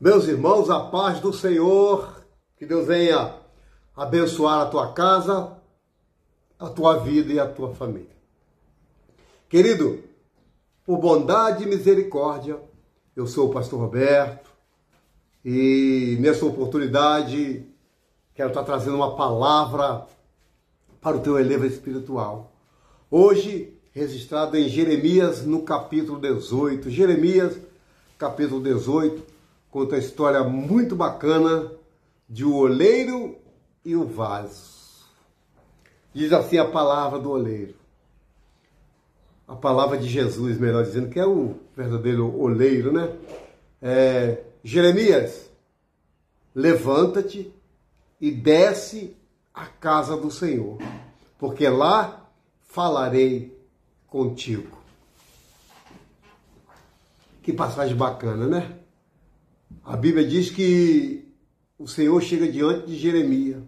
Meus irmãos, a paz do Senhor, que Deus venha abençoar a tua casa, a tua vida e a tua família. Querido, por bondade e misericórdia, eu sou o pastor Roberto e nessa oportunidade quero estar trazendo uma palavra para o teu eleva espiritual. Hoje, registrado em Jeremias, no capítulo 18. Jeremias, capítulo 18, conta a história muito bacana de o oleiro e o vaso. Diz assim a palavra do oleiro. A palavra de Jesus, melhor dizendo, que é o verdadeiro oleiro, né? Jeremias, levanta-te e desce à casa do Senhor, porque lá falarei contigo. Que passagem bacana, né? A Bíblia diz que o Senhor chega diante de Jeremias,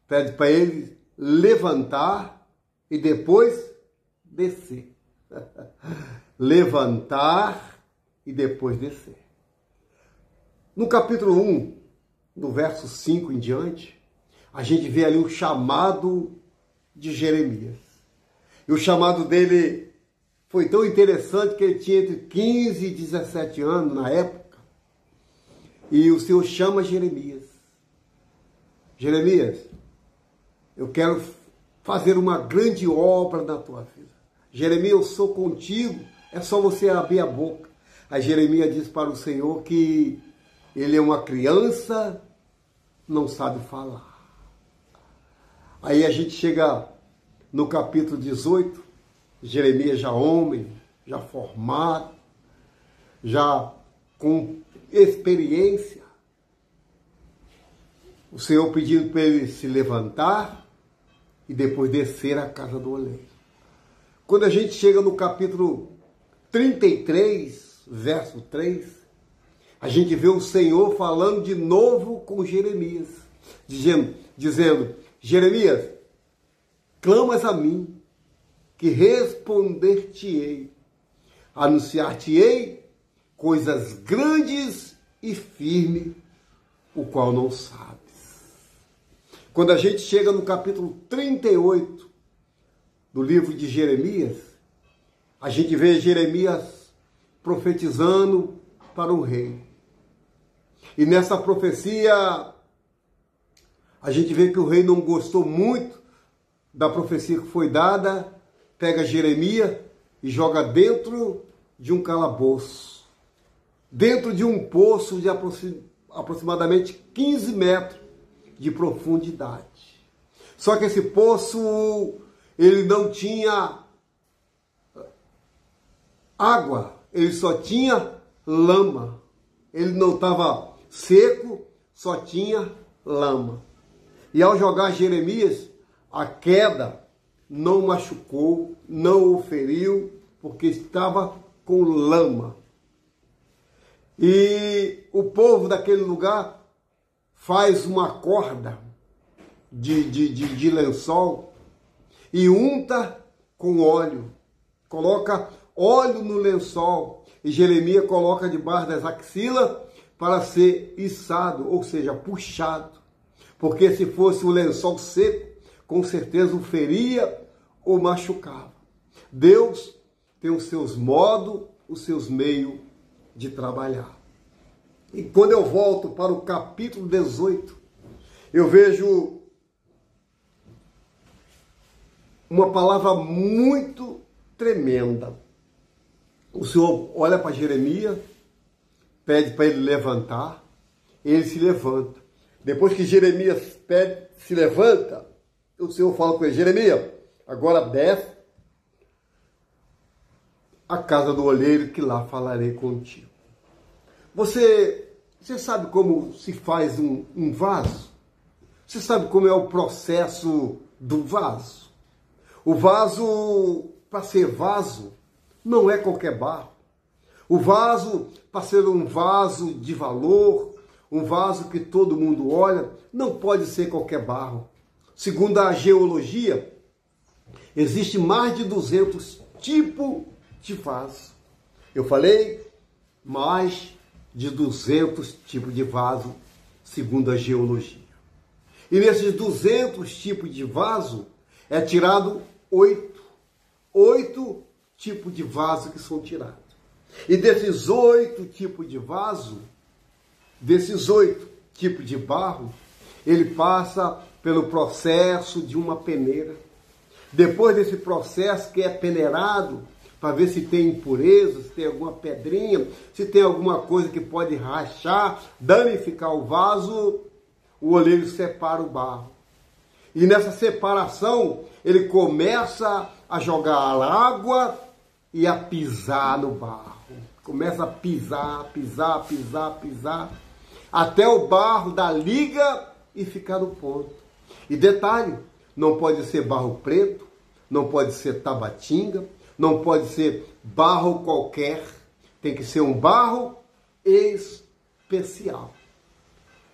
pede para ele levantar e depois descer. Levantar e depois descer. No capítulo 1, no verso 5 em diante, a gente vê ali o chamado de Jeremias. E o chamado dele foi tão interessante que ele tinha entre 15 e 17 anos na época. E o Senhor chama Jeremias. Jeremias, eu quero fazer uma grande obra na tua vida. Jeremias, eu sou contigo, é só você abrir a boca. Aí Jeremias diz para o Senhor que ele é uma criança, não sabe falar. Aí a gente chega no capítulo 18, Jeremias já homem, já formado, já com experiência. O Senhor pedindo para ele se levantar e depois descer à casa do oleiro. Quando a gente chega no capítulo 33, verso 3, a gente vê o Senhor falando de novo com Jeremias, dizendo, Jeremias, clamas a mim, que responder-te-ei, anunciar-te-ei coisas grandes e firmes, o qual não sabes. Quando a gente chega no capítulo 38 do livro de Jeremias, a gente vê Jeremias profetizando para um rei. E nessa profecia, a gente vê que o rei não gostou muito da profecia que foi dada, pega Jeremias e joga dentro de um calabouço, dentro de um poço de aproximadamente 15 metros de profundidade. Só que esse poço, ele não tinha água, ele só tinha lama. Ele não estava seco, só tinha lama. E ao jogar Jeremias, a queda não machucou, não o feriu, porque estava com lama. E o povo daquele lugar faz uma corda de lençol e unta com óleo. Coloca óleo no lençol e Jeremias coloca debaixo das axilas para ser içado, ou seja, puxado. Porque se fosse o lençol seco, com certeza o feria ou machucava. Deus tem os seus modos, os seus meios de trabalhar. E quando eu volto para o capítulo 18, eu vejo uma palavra muito tremenda. O Senhor olha para Jeremias, pede para ele levantar, ele se levanta. Depois que Jeremias se levanta, o Senhor fala com ele, Jeremias, agora desce à casa do oleiro, que lá falarei contigo. Você sabe como se faz um vaso? Você sabe como é o processo do vaso? O vaso, para ser vaso, não é qualquer barro. O vaso, para ser um vaso de valor, um vaso que todo mundo olha, não pode ser qualquer barro. Segundo a geologia, existe mais de 200 tipos de vaso. Eu falei mais de 200 tipos de vaso, segundo a geologia. E nesses 200 tipos de vaso, é tirado 8 tipos de vaso que são tirados. E desses 8 tipos de vaso, desses 8 tipos de barro, ele passa pelo processo de uma peneira. Depois desse processo que é peneirado, para ver se tem impureza, se tem alguma pedrinha, se tem alguma coisa que pode rachar, danificar o vaso, o oleiro separa o barro. E nessa separação, ele começa a jogar água e a pisar no barro. Começa a pisar, até o barro dar liga e ficar no ponto. E detalhe, não pode ser barro preto, não pode ser tabatinga, não pode ser barro qualquer, tem que ser um barro especial.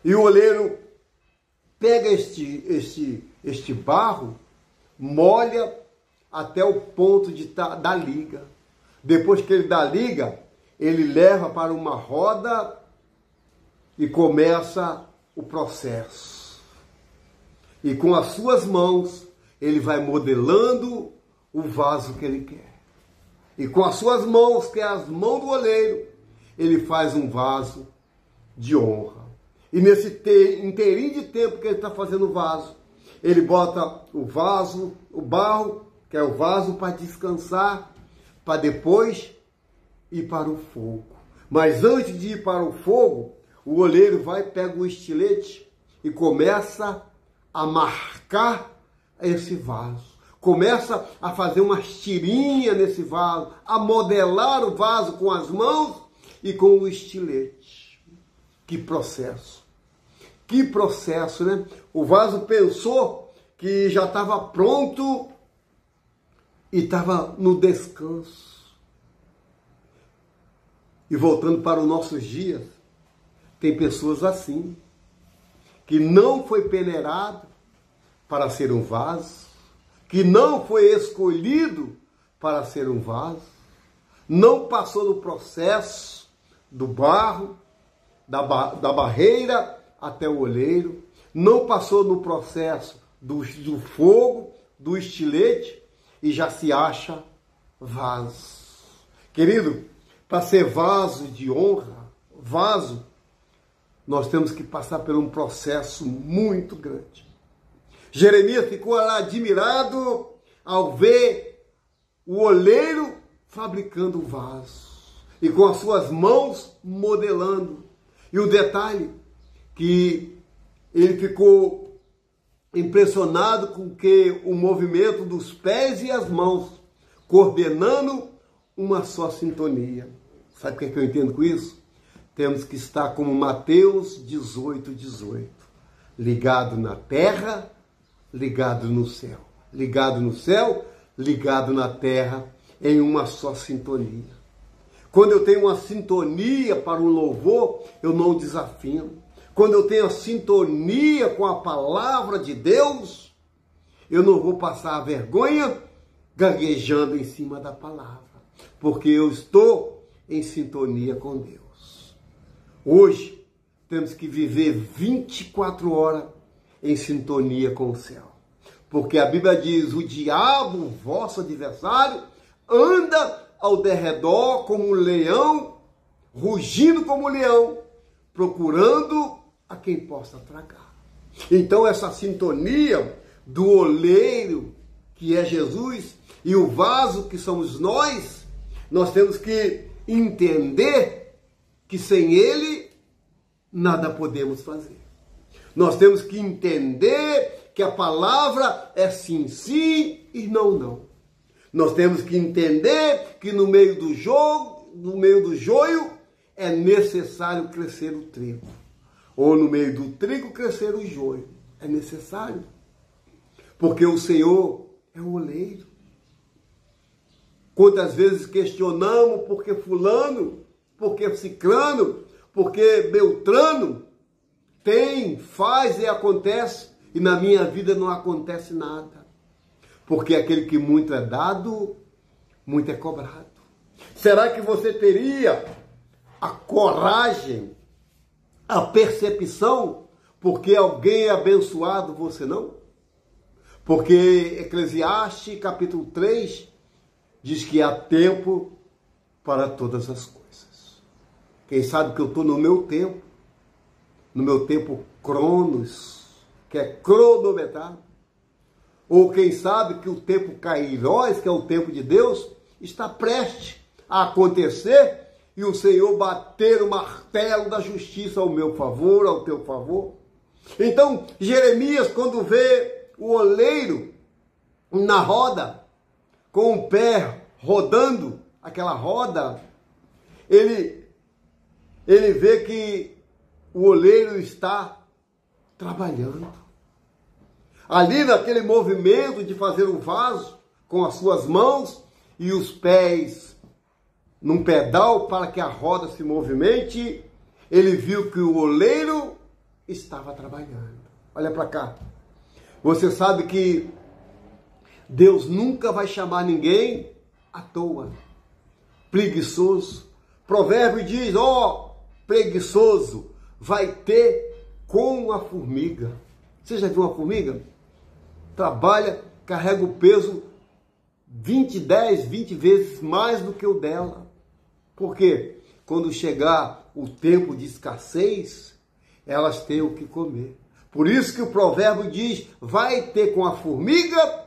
E o oleiro pega este barro, molha até o ponto de dar liga. Depois que ele dá liga, ele leva para uma roda e começa o processo. E com as suas mãos, ele vai modelando o vaso que ele quer. E com as suas mãos, que é as mãos do oleiro, ele faz um vaso de honra. E nesse inteirinho de tempo que ele está fazendo o vaso, ele bota o vaso, o barro, que é o vaso para descansar, para depois ir para o fogo. Mas antes de ir para o fogo, o oleiro vai, pega o estilete e começa a marcar esse vaso. Começa a fazer umas tirinhas nesse vaso, a modelar o vaso com as mãos e com o estilete. Que processo! Que processo, né? O vaso pensou que já estava pronto e estava no descanso. E voltando para os nossos dias, tem pessoas assim, que não foi peneirado para ser um vaso, que não foi escolhido para ser um vaso, não passou no processo do barro, da barreira até o oleiro, não passou no processo do fogo, do estilete, e já se acha vaso. Querido, para ser vaso de honra, vaso, nós temos que passar por um processo muito grande. Jeremias ficou lá admirado ao ver o oleiro fabricando o vaso e com as suas mãos modelando. E o detalhe que ele ficou impressionado com que o movimento dos pés e as mãos coordenando uma só sintonia. Sabe o que eu entendo com isso? Temos que estar como Mateus 18:18, ligado na terra, ligado no céu. Ligado no céu, ligado na terra, em uma só sintonia. Quando eu tenho uma sintonia para um louvor, eu não desafino. Quando eu tenho a sintonia com a palavra de Deus, eu não vou passar a vergonha gaguejando em cima da palavra, porque eu estou em sintonia com Deus. Hoje, temos que viver 24 horas em sintonia com o céu. Porque a Bíblia diz, o diabo, vosso adversário, anda ao derredor como um leão, rugindo como um leão, procurando a quem possa tragar. Então essa sintonia do oleiro, que é Jesus, e o vaso, que somos nós temos que entender que sem ele, nada podemos fazer. Nós temos que entender que a palavra é sim, sim e não, não. Nós temos que entender que no meio do joio, é necessário crescer o trigo. Ou no meio do trigo crescer o joio. É necessário. Porque o Senhor é o oleiro. Quantas vezes questionamos por que fulano, por que ciclano, por que beltrano tem, faz e acontece, e na minha vida não acontece nada. Porque aquele que muito é dado, muito é cobrado. Será que você teria a coragem, a percepção, porque alguém é abençoado, você não? Porque Eclesiastes capítulo 3 diz que há tempo para todas as coisas. Quem sabe que eu estou no meu tempo cronos, que é cronometrado, ou quem sabe que o tempo kairos, que é o tempo de Deus, está prestes a acontecer e o Senhor bater o martelo da justiça ao meu favor, ao teu favor. Então, Jeremias, quando vê o oleiro na roda, com o pé rodando aquela roda, ele vê que o oleiro está trabalhando. Ali naquele movimento de fazer um vaso com as suas mãos e os pés num pedal para que a roda se movimente, ele viu que o oleiro estava trabalhando. Olha para cá. Você sabe que Deus nunca vai chamar ninguém à toa. Preguiçoso. Provérbio diz, preguiçoso, vai ter com a formiga. Você já viu uma formiga? Trabalha, carrega o peso 20 vezes mais do que o dela. Por quê? Quando chegar o tempo de escassez, elas têm o que comer. Por isso que o provérbio diz, vai ter com a formiga,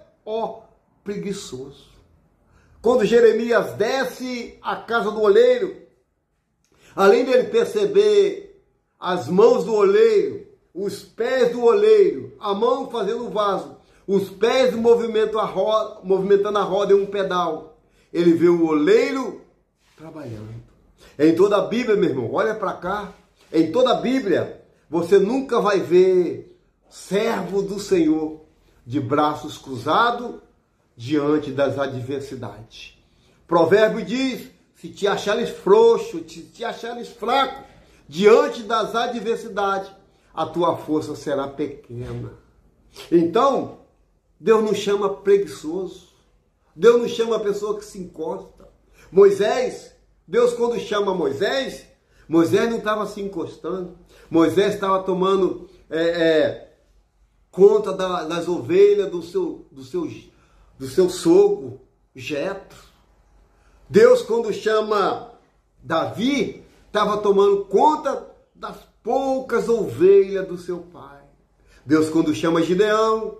preguiçoso. Quando Jeremias desce à casa do oleiro, além dele perceber as mãos do oleiro, os pés do oleiro, a mão fazendo o vaso, os pés movimentando a roda em um pedal, ele vê o oleiro trabalhando. Em toda a Bíblia, meu irmão, olha para cá, em toda a Bíblia, você nunca vai ver servo do Senhor de braços cruzados diante das adversidades. Provérbio diz, se te achares frouxo, se te achares fraco diante das adversidades, a tua força será pequena. Então, Deus não chama preguiçoso. Deus não chama a pessoa que se encosta. Deus quando chama Moisés não estava se encostando. Moisés estava tomando conta das ovelhas do seu sogro, Jetro. Deus quando chama Davi, estava tomando conta das poucas ovelhas do seu pai. Deus quando chama Gideão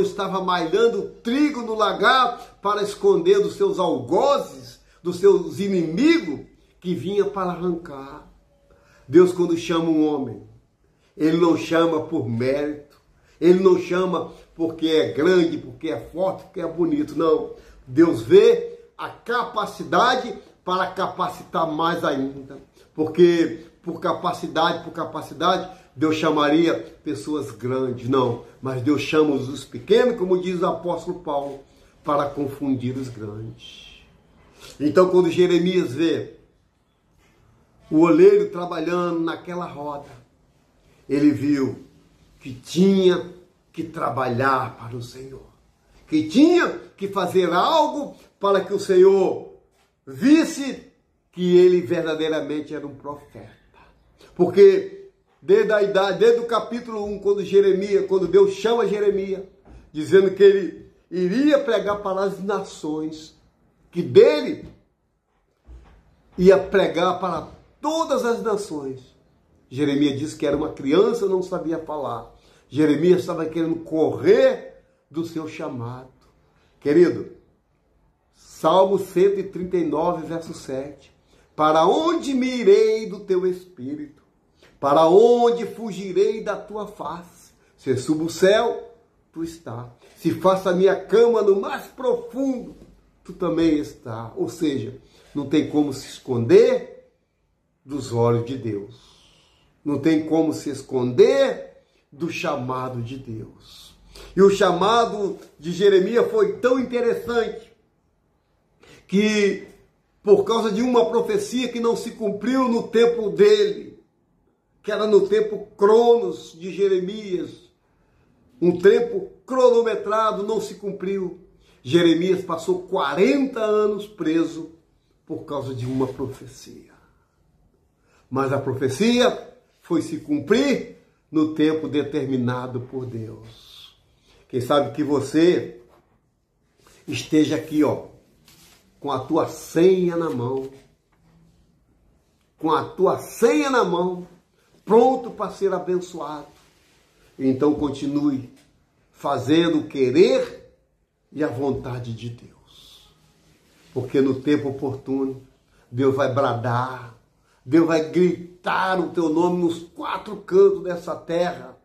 estava malhando trigo no lagar para esconder dos seus algozes, dos seus inimigos que vinha para arrancar. Deus quando chama um homem, ele não chama por mérito, ele não chama porque é grande, porque é forte, porque é bonito, não. Deus vê a capacidade para capacitar mais ainda, porque por capacidade, Deus chamaria pessoas grandes, não, mas Deus chama os pequenos, como diz o apóstolo Paulo, para confundir os grandes. Então, quando Jeremias vê o oleiro trabalhando naquela roda, ele viu que tinha que trabalhar para o Senhor, que tinha que fazer algo para que o Senhor visse que ele verdadeiramente era um profeta. Porque desde o capítulo 1, quando Deus chama Jeremias, dizendo que ele iria pregar para as nações, que dele ia pregar para todas as nações. Jeremias disse que era uma criança, não sabia falar. Jeremias estava querendo correr do seu chamado. Querido, Salmo 139, verso 7. Para onde me irei do teu espírito? Para onde fugirei da tua face? Se subo o céu, tu está. Se faço a minha cama no mais profundo, tu também está. Ou seja, não tem como se esconder dos olhos de Deus. Não tem como se esconder do chamado de Deus. E o chamado de Jeremias foi tão interessante que, por causa de uma profecia que não se cumpriu no tempo dele, que era no tempo cronos de Jeremias, um tempo cronometrado, não se cumpriu. Jeremias passou 40 anos preso por causa de uma profecia. Mas a profecia foi se cumprir no tempo determinado por Deus. Quem sabe que você esteja aqui, ó, com a tua senha na mão. Com a tua senha na mão, pronto para ser abençoado. Então continue fazendo o querer e a vontade de Deus. Porque no tempo oportuno, Deus vai bradar, Deus vai gritar o teu nome nos 4 cantos dessa terra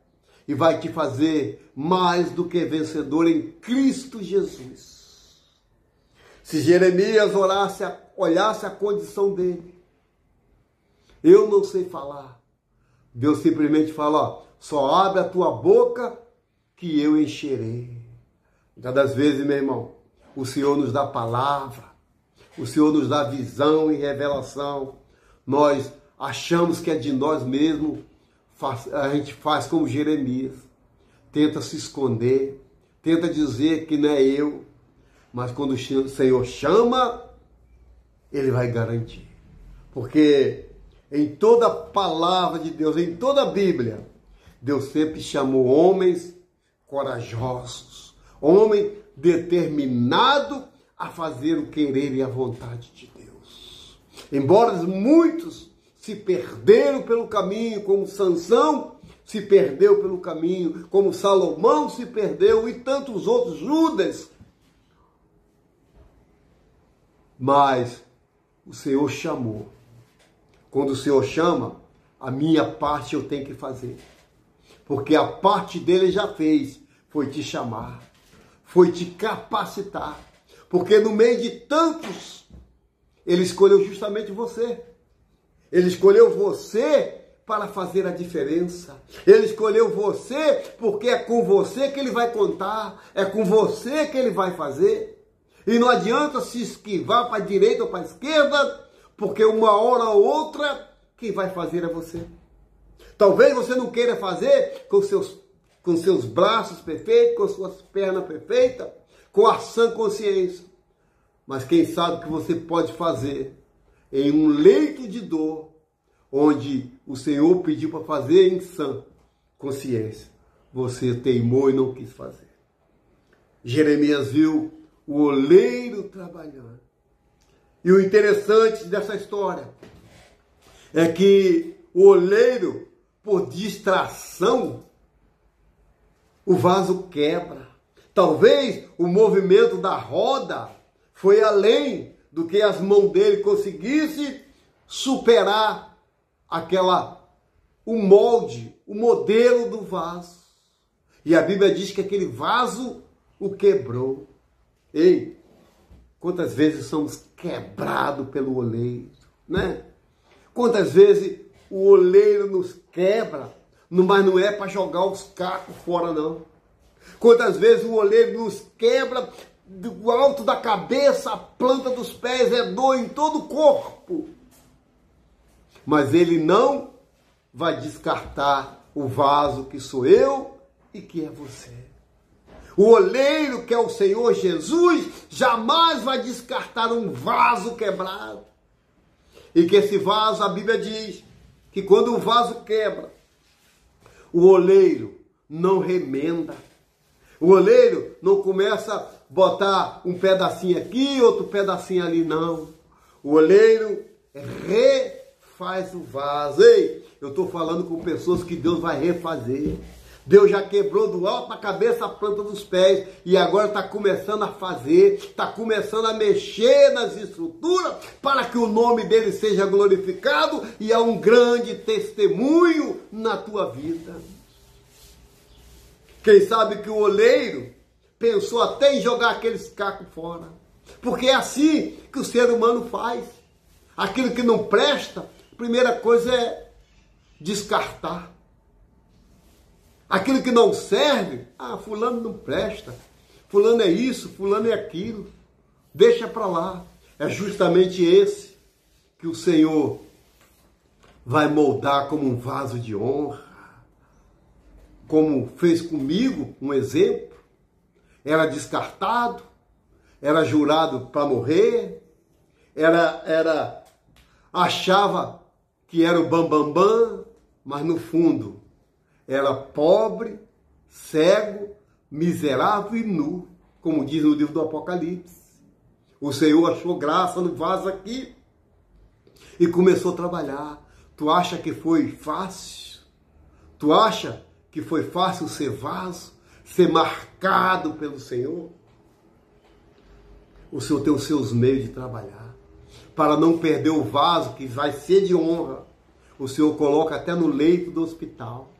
e vai te fazer mais do que vencedor em Cristo Jesus. Se Jeremias olhasse a condição dele, eu não sei falar. Deus simplesmente fala, ó, só abre a tua boca que eu encherei. Muitas das vezes, meu irmão, o Senhor nos dá palavra, o Senhor nos dá visão e revelação. Nós achamos que é de nós mesmos, a gente faz como Jeremias. Tenta se esconder, tenta dizer que não é eu. Mas quando o Senhor chama, Ele vai garantir. Porque em toda a palavra de Deus, em toda a Bíblia, Deus sempre chamou homens corajosos, homem determinado a fazer o querer e a vontade de Deus. Embora muitos se perderam pelo caminho, como Sansão se perdeu pelo caminho, como Salomão se perdeu e tantos outros, Judas. Mas o Senhor chamou. Quando o Senhor chama, a minha parte eu tenho que fazer. Porque a parte dele já fez, foi te chamar, foi te capacitar. Porque no meio de tantos, Ele escolheu justamente você. Ele escolheu você para fazer a diferença. Ele escolheu você porque é com você que Ele vai contar, é com você que Ele vai fazer. E não adianta se esquivar para a direita ou para a esquerda, porque uma hora ou outra, quem vai fazer é você. Talvez você não queira fazer com seus braços perfeitos, com suas pernas perfeitas, com a sã consciência. Mas quem sabe que você pode fazer em um leito de dor, onde o Senhor pediu para fazer em sã consciência. Você teimou e não quis fazer. Jeremias viu o oleiro trabalhando. E o interessante dessa história é que o oleiro, por distração, o vaso quebra. Talvez o movimento da roda foi além do que as mãos dele conseguissem superar o molde, o modelo do vaso. E a Bíblia diz que aquele vaso o quebrou. Ei, quantas vezes somos quebrados pelo oleiro, né? Quantas vezes o oleiro nos quebra, mas não é para jogar os cacos fora, não. Quantas vezes o oleiro nos quebra do alto da cabeça, a planta dos pés, é dor em todo o corpo. Mas ele não vai descartar o vaso que sou eu e que é você. O oleiro, que é o Senhor Jesus, jamais vai descartar um vaso quebrado. E que esse vaso, a Bíblia diz, que quando o vaso quebra, o oleiro não remenda. O oleiro não começa a botar um pedacinho aqui, outro pedacinho ali, não. O oleiro refaz o vaso. Ei, eu estou falando com pessoas que Deus vai refazer. Deus já quebrou do alto da cabeça a planta dos pés e agora está começando a fazer, está começando a mexer nas estruturas para que o nome dele seja glorificado e há um grande testemunho na tua vida. Quem sabe que o oleiro pensou até em jogar aqueles cacos fora, porque é assim que o ser humano faz. Aquilo que não presta, a primeira coisa é descartar. Aquilo que não serve, fulano não presta, fulano é isso, fulano é aquilo, deixa para lá. É justamente esse que o Senhor vai moldar como um vaso de honra, como fez comigo, um exemplo. Era descartado, era jurado para morrer, achava que era o bambambam, mas no fundo era pobre, cego, miserável e nu, como diz no livro do Apocalipse. O Senhor achou graça no vaso aqui e começou a trabalhar. Tu acha que foi fácil? Tu acha que foi fácil ser vaso, ser marcado pelo Senhor? O Senhor tem os seus meios de trabalhar. Para não perder o vaso, que vai ser de honra, o Senhor coloca até no leito do hospital.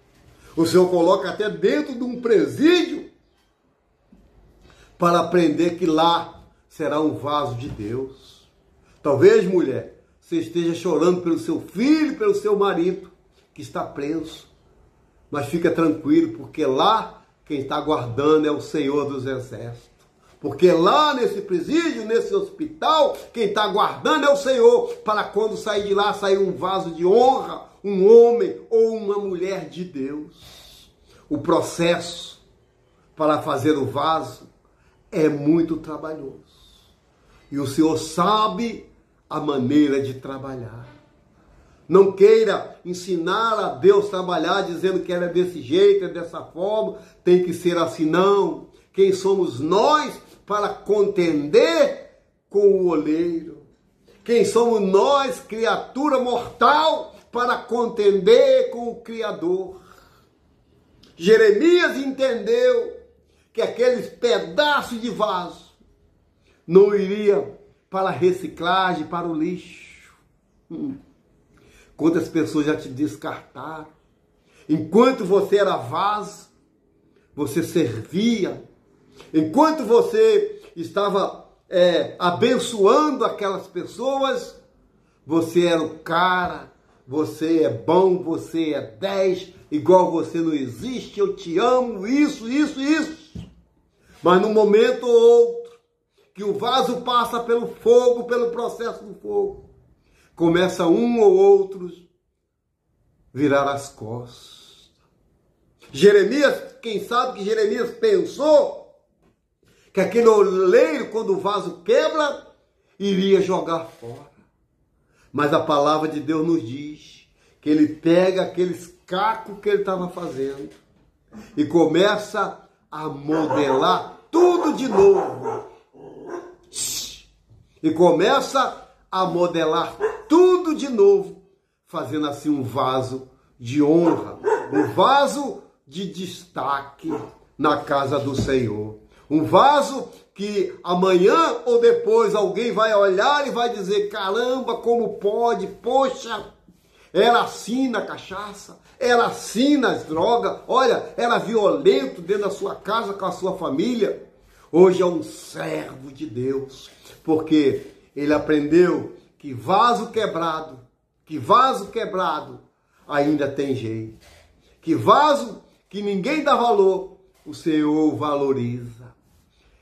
O Senhor coloca até dentro de um presídio para aprender que lá será um vaso de Deus. Talvez, mulher, você esteja chorando pelo seu filho, pelo seu marido, que está preso. Mas fica tranquilo, porque lá quem está guardando é o Senhor dos Exércitos. Porque lá nesse presídio, nesse hospital, quem está guardando é o Senhor, para quando sair de lá, sair um vaso de honra, um homem ou uma mulher de Deus. O processo para fazer o vaso é muito trabalhoso. E o Senhor sabe a maneira de trabalhar. Não queira ensinar a Deus a trabalhar dizendo que era desse jeito, é dessa forma, tem que ser assim, não. Quem somos nós para contender com o oleiro? Quem somos nós, criatura mortal, para contender com o Criador? Jeremias entendeu que aqueles pedaços de vaso não iria para a reciclagem, para o lixo. Quantas pessoas já te descartaram? Enquanto você era vaso, você servia. Enquanto você estava abençoando aquelas pessoas, você era o cara, você é bom, você é 10, igual você não existe, eu te amo, isso. Mas num momento ou outro, que o vaso passa pelo fogo, pelo processo do fogo, começa um ou outros virar as costas. Jeremias, quem sabe que Jeremias pensou que aquele oleiro, quando o vaso quebra, iria jogar fora. Mas a palavra de Deus nos diz que ele pega aqueles cacos que ele estava fazendo e começa a modelar tudo de novo. E começa a modelar tudo de novo, fazendo assim um vaso de honra, um vaso de destaque na casa do Senhor. Um vaso que amanhã ou depois alguém vai olhar e vai dizer, caramba, como pode, poxa, era assim na cachaça, era assim nas drogas, olha, era violento dentro da sua casa com a sua família. Hoje é um servo de Deus, porque ele aprendeu que vaso quebrado ainda tem jeito. Que vaso que ninguém dá valor, o Senhor valoriza.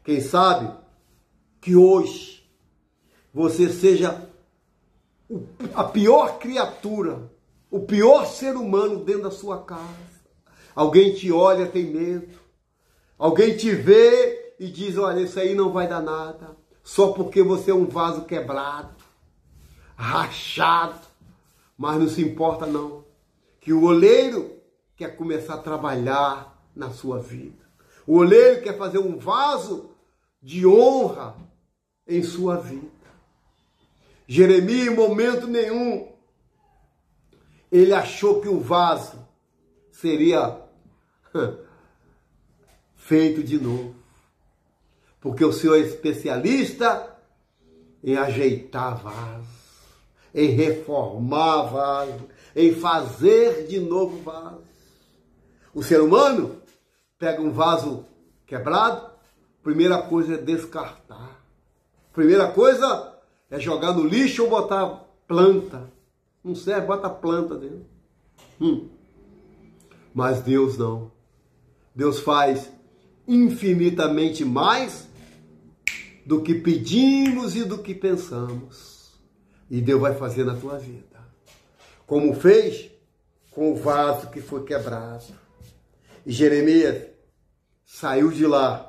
Quem sabe que hoje você seja a pior criatura, o pior ser humano dentro da sua casa. Alguém te olha, tem medo. Alguém te vê e diz, olha, isso aí não vai dar nada. Só porque você é um vaso quebrado, rachado. Mas não se importa não, que o oleiro quer começar a trabalhar na sua vida. O oleiro quer fazer um vaso de honra em sua vida. Jeremias, em momento nenhum, ele achou que o vaso seria feito de novo. Porque o Senhor é especialista em ajeitar vaso, em reformar vaso, em fazer de novo vaso. O ser humano pega um vaso quebrado, primeira coisa é descartar. Primeira coisa é jogar no lixo ou botar planta. Não serve, bota planta dentro. Mas Deus não. Deus faz infinitamente mais do que pedimos e do que pensamos. E Deus vai fazer na tua vida. Como fez com o vaso que foi quebrado. E Jeremias saiu de lá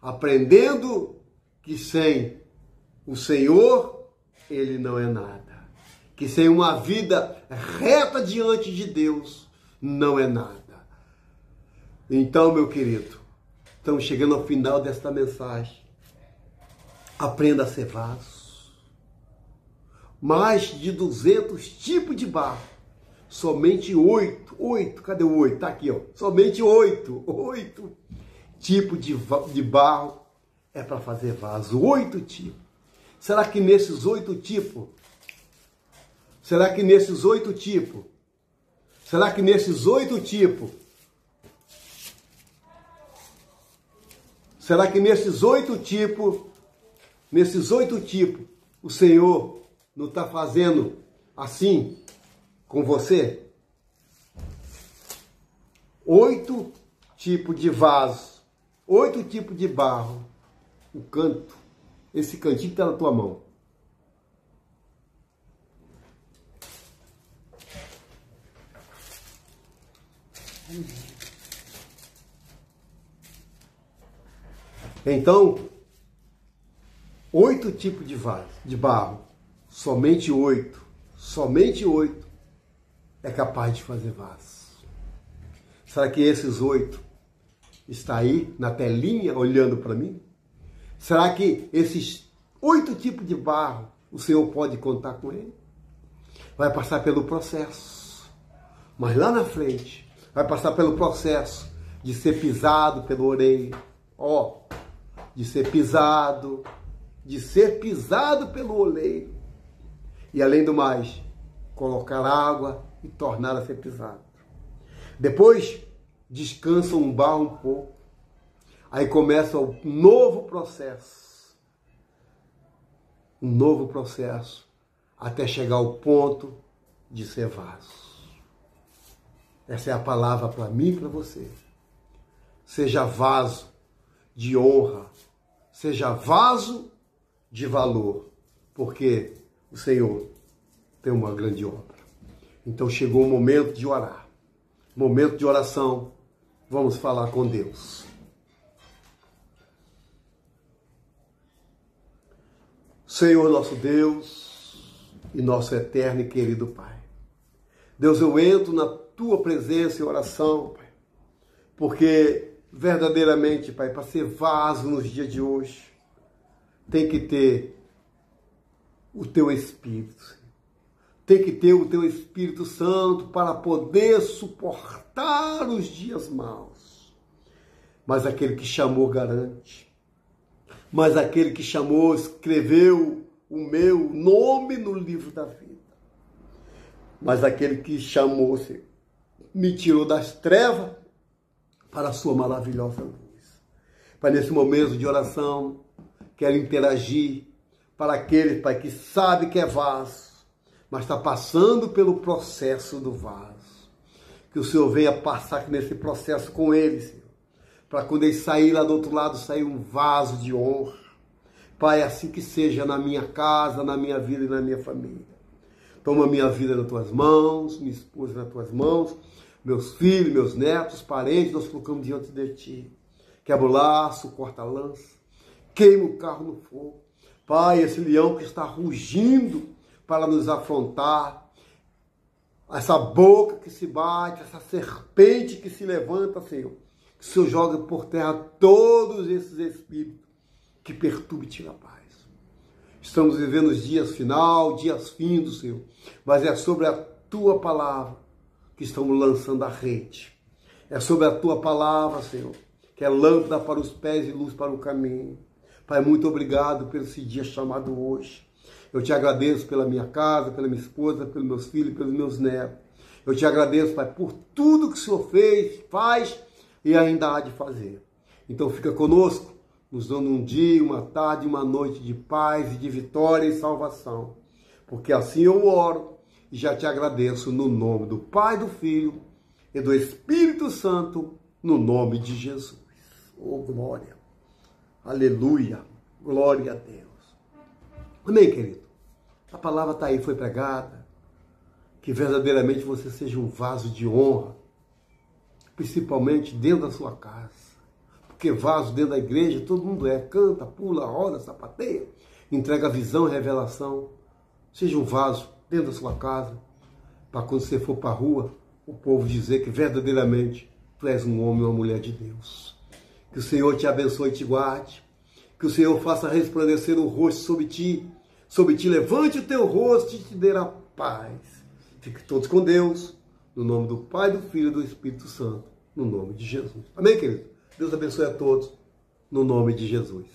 aprendendo que sem o Senhor ele não é nada. que sem uma vida reta diante de Deus não é nada. Então, meu querido, estamos chegando ao final desta mensagem. Aprenda a ser vaso. Mais de 200 tipos de barro. Somente 8, cadê o 8? Tá aqui, ó. Somente 8 tipos de barro é para fazer vaso. 8 tipos. Será que nesses 8 tipos, será que nesses 8 tipos, o Senhor não está fazendo assim com você? 8 tipos de vaso, 8 tipos de barro, o canto, esse cantinho está na tua mão. Então, 8 tipos de vaso, de barro, somente 8 é capaz de fazer vaso. Será que esses 8 está aí na telinha olhando para mim? Será que esses 8 tipos de barro o Senhor pode contar com ele? Vai passar pelo processo, mas lá na frente vai passar pelo processo de ser pisado pelo oleiro, de ser pisado pelo oleiro. E além do mais, colocar água e tornar a ser pisado. Depois, descansa um barro um pouco. Aí começa um novo processo. Um novo processo até chegar ao ponto de ser vaso. Essa é a palavra para mim e para você. Seja vaso de honra. Seja vaso de valor. Porque o Senhor tem uma grande obra. Então chegou o momento de orar. Momento de oração. Vamos falar com Deus. Senhor nosso Deus e nosso eterno e querido Pai. Deus, eu entro na Tua presença em oração, Pai. Porque verdadeiramente, Pai, para ser vaso nos dias de hoje, tem que ter o Teu Espírito, Senhor. Tem que ter o Teu Espírito Santo para poder suportar os dias maus. Mas aquele que chamou garante. Mas aquele que chamou escreveu o meu nome no livro da vida. Mas aquele que chamou, Senhor, me tirou das trevas para a sua maravilhosa luz. Pai, nesse momento de oração, quero interagir para aquele, Pai, que sabe que é vaso, mas está passando pelo processo do vaso. Que o Senhor venha passar nesse processo com ele, Senhor. Para quando ele sair lá do outro lado, sair um vaso de honra. Pai, assim que seja na minha casa, na minha vida e na minha família. Toma a minha vida nas tuas mãos, minha esposa nas tuas mãos, meus filhos, meus netos, parentes, nós colocamos diante de ti. Quebra o laço, corta a lança, queima o carro no fogo. Pai, esse leão que está rugindo para nos afrontar, essa boca que se bate, essa serpente que se levanta, Senhor, que o Senhor joga por terra todos esses espíritos que perturbam e tiram a paz. Estamos vivendo os dias final, dias findos, Senhor, mas é sobre a Tua palavra que estamos lançando a rede. É sobre a Tua palavra, Senhor, que é lâmpada para os pés e luz para o caminho. Pai, muito obrigado por esse dia chamado hoje. Eu te agradeço pela minha casa, pela minha esposa, pelos meus filhos, pelos meus netos. Eu te agradeço, Pai, por tudo que o Senhor fez, faz e ainda há de fazer. Então fica conosco, nos dando um dia, uma tarde, uma noite de paz e de vitória e salvação. Porque assim eu oro e já te agradeço no nome do Pai, do Filho e do Espírito Santo, no nome de Jesus. Oh, glória! Aleluia! Glória a Deus! Amém, querido? A palavra está aí, foi pregada. Que verdadeiramente você seja um vaso de honra, principalmente dentro da sua casa. Porque vaso dentro da igreja, todo mundo canta, pula, roda, sapateia, entrega visão, revelação. Seja um vaso dentro da sua casa, para quando você for para a rua, o povo dizer que verdadeiramente tu és um homem ou uma mulher de Deus. Que o Senhor te abençoe e te guarde. Que o Senhor faça resplandecer o rosto sobre ti. Sobre ti levante o teu rosto e te dê a paz. Fique todos com Deus. No nome do Pai, do Filho e do Espírito Santo. No nome de Jesus. Amém, querido? Deus abençoe a todos. No nome de Jesus.